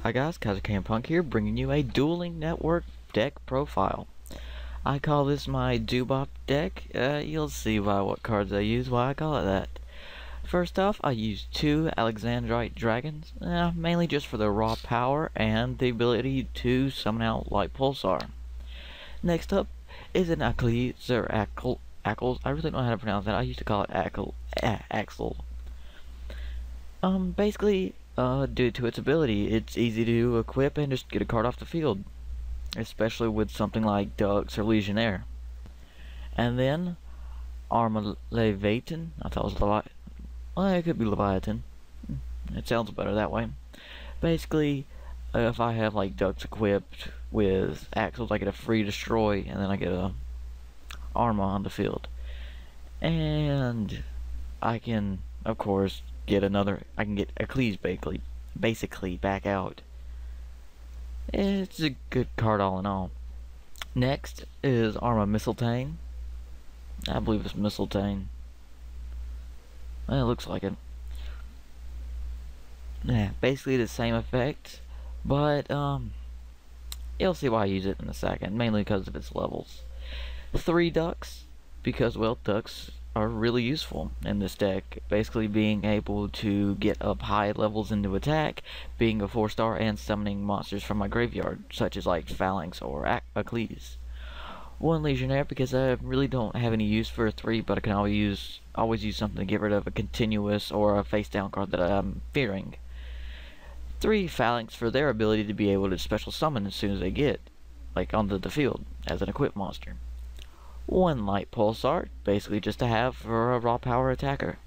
Hi guys, Punk here, bringing you a Dueling Network deck profile. I call this my Dubop deck. You'll see by what cards I use why I call it that. First off, I use two Alexandrite Dragons, mainly just for the raw power and the ability to summon out Light Pulsar. Next up is an Achilles, or Ackles. I really don't know how to pronounce that. I used to call it Axel. Basically, due to its ability, it's easy to equip and just get a card off the field, especially with something like Dux or Legionnaire. And then, Leviathan. I thought it was Leviathan. Well, it could be Leviathan. It sounds better that way. Basically, if I have like Dux equipped with Axles, I get a free destroy, and then I get a Arma on the field. And I can, of course, I can get Achilles basically back out. It's a good card all in all. Next is Arma Mistletoe. I believe it's Mistletoe. Well, it looks like it. Yeah, basically the same effect, but you'll see why I use it in a second, mainly because of its levels. 3 Ducks, because, well, Ducks are really useful in this deck, basically being able to get up high levels into attack, being a 4-star, and summoning monsters from my graveyard, such as like Phalanx or Achilles. 1 Legionnaire, because I really don't have any use for a 3, but I can always use something to get rid of a continuous or a face down card that I'm fearing. 3 Phalanx for their ability to be able to special summon as soon as they get onto the field as an equipped monster. 1 Light Pulsar, basically just to have for a raw power attacker.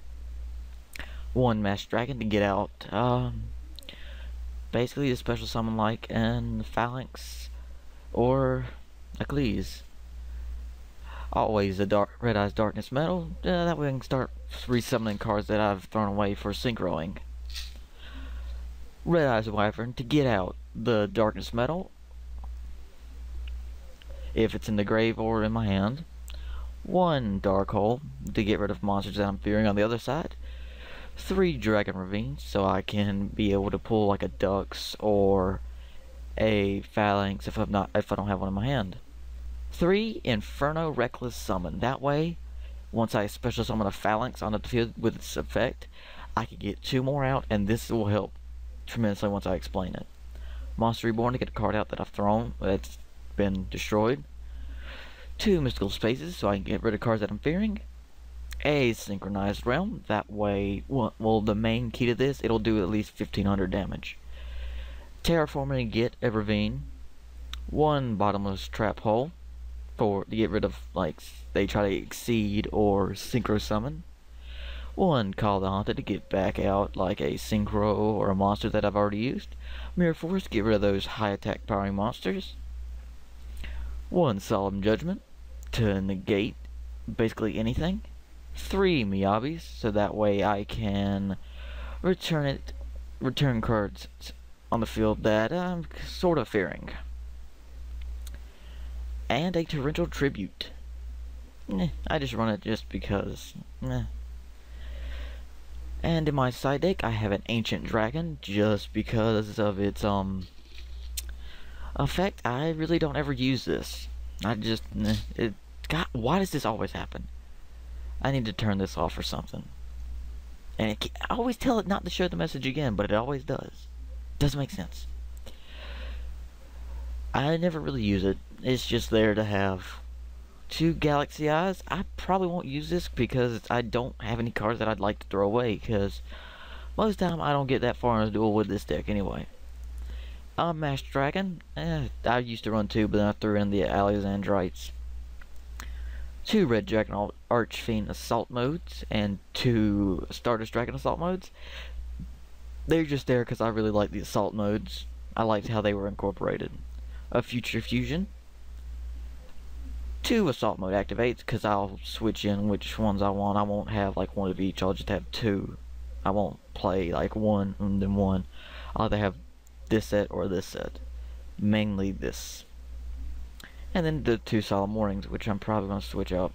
1 Masked Dragon to get out, basically a special summon like an Phalanx or Achilles. Always a Red Eyes Darkness Metal, that way I can start resummoning cards that I've thrown away for synchroing. Red Eyes Wyvern to get out the Darkness Metal, if it's in the grave or in my hand. 1 Dark Hole to get rid of monsters that I'm fearing on the other side. 3 Dragon Ravines, so I can be able to pull like a Dux or a Phalanx if I don't have one in my hand. 3 Inferno Reckless Summon. That way, once I special summon a Phalanx onto the field with its effect, I can get 2 more out, and this will help tremendously once I explain it. Monster Reborn to get a card out that I've thrown that's been destroyed. 2 Mystical Spaces, so I can get rid of cards that I'm fearing. A Synchronized Realm, that way, well, the main key to this, it'll do at least 1500 damage. Terraforming to get a Ravine. 1 Bottomless Trap Hole, to get rid of, they try to exceed or synchro summon. 1 Call the Haunted to get back out like a synchro or a monster that I've already used. Mirror Force to get rid of those high attack powering monsters. 1 Solemn Judgment to negate basically anything. 3 Miyabis, so that way I can return cards on the field that I'm sort of fearing. And a Torrential Tribute. I just run it just because. And in my side deck, I have an Ancient Dragon just because of its effect. I really don't ever use this. God, why does this always happen? I need to turn this off or something. And I always tell it not to show the message again, but it always does. Doesn't make sense. I never really use it. It's just there to have 2 Galaxy Eyes. I probably won't use this because I don't have any cards that I'd like to throw away, because most of the time I don't get that far in a duel with this deck anyway. Masked Dragon, I used to run 2, but then I threw in the Alexandrites. 2 Red Dragon Archfiend Assault modes and 2 Stardust Dragon Assault modes. They're just there because I really like the assault modes. I liked how they were incorporated. A Future Fusion. 2 Assault mode activates because I'll switch in which ones I want. I won't have like 1 of each. I'll just have 2. I won't play like 1 and then 1. I'll either have this set or this set. Mainly this. And then the 2 Solemn Warnings, which I'm probably going to switch out.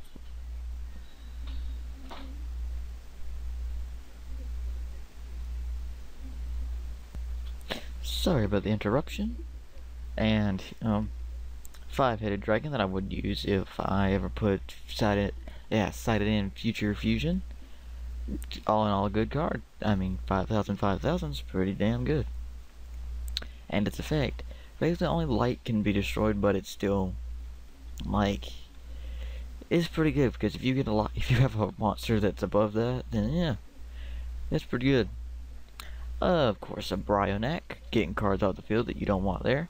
Sorry about the interruption. And, 5-headed dragon that I would use if I ever put sighted in future fusion. All in all, a good card. I mean, 5,000 is pretty damn good. And its effect, basically only light can be destroyed, but it's still, like, it's pretty good, because if you get if you have a monster that's above that, then yeah, it's pretty good. Of course, a Bryonac, getting cards off the field that you don't want there.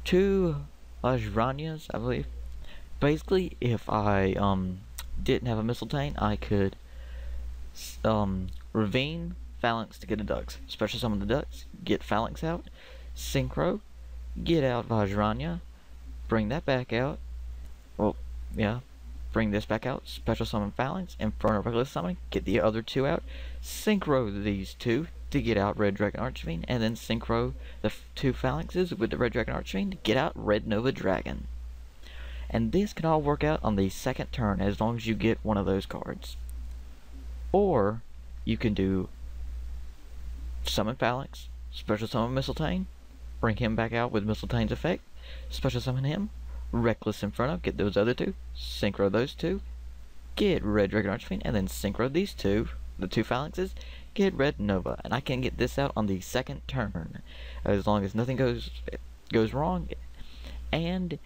2 Vajranyas, I believe. Basically, if I didn't have a Mistletoe, I could Ravine Phalanx to get a Ducks. Special summon the Ducks, get Phalanx out, Synchro, get out Vajranya, bring that back out. Well, yeah, bring this back out, special summon Phalanx, Inferno regular summon, get the other 2 out, Synchro these 2 to get out Red Dragon Archfiend, and then Synchro the 2 Phalanxes with the Red Dragon Archfiend to get out Red Nova Dragon. And this can all work out on the second turn as long as you get one of those cards. Or you can do Summon Phalanx, Special Summon Mistletoe, bring him back out with Mistletoe's effect, Special Summon him, Reckless Inferno, get those other 2, Synchro those 2, get Red Dragon Archfiend, and then Synchro these 2, the 2 Phalanxes, get Red Nova. And I can get this out on the second turn, as long as nothing goes wrong, and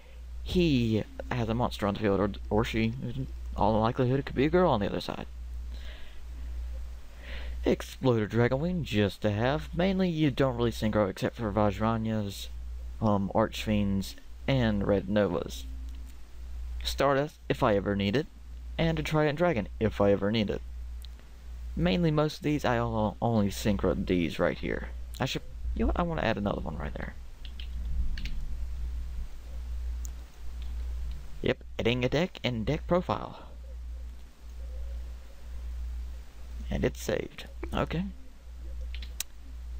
he has a monster on the field, or she, all the likelihood it could be a girl on the other side. Exploder Dragonwing, just to have. Mainly you don't really synchro except for Vajranya's, Archfiends, and Red Novas. Stardust, if I ever need it, and a Trident Dragon, if I ever need it. Mainly most of these, I only synchro these right here. You know what, I want to add another one right there. Yep, adding a deck and deck profile. And it's saved. Okay.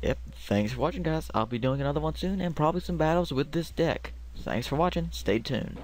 Yep, thanks for watching, guys. I'll be doing another one soon, and probably some battles with this deck. Thanks for watching. Stay tuned.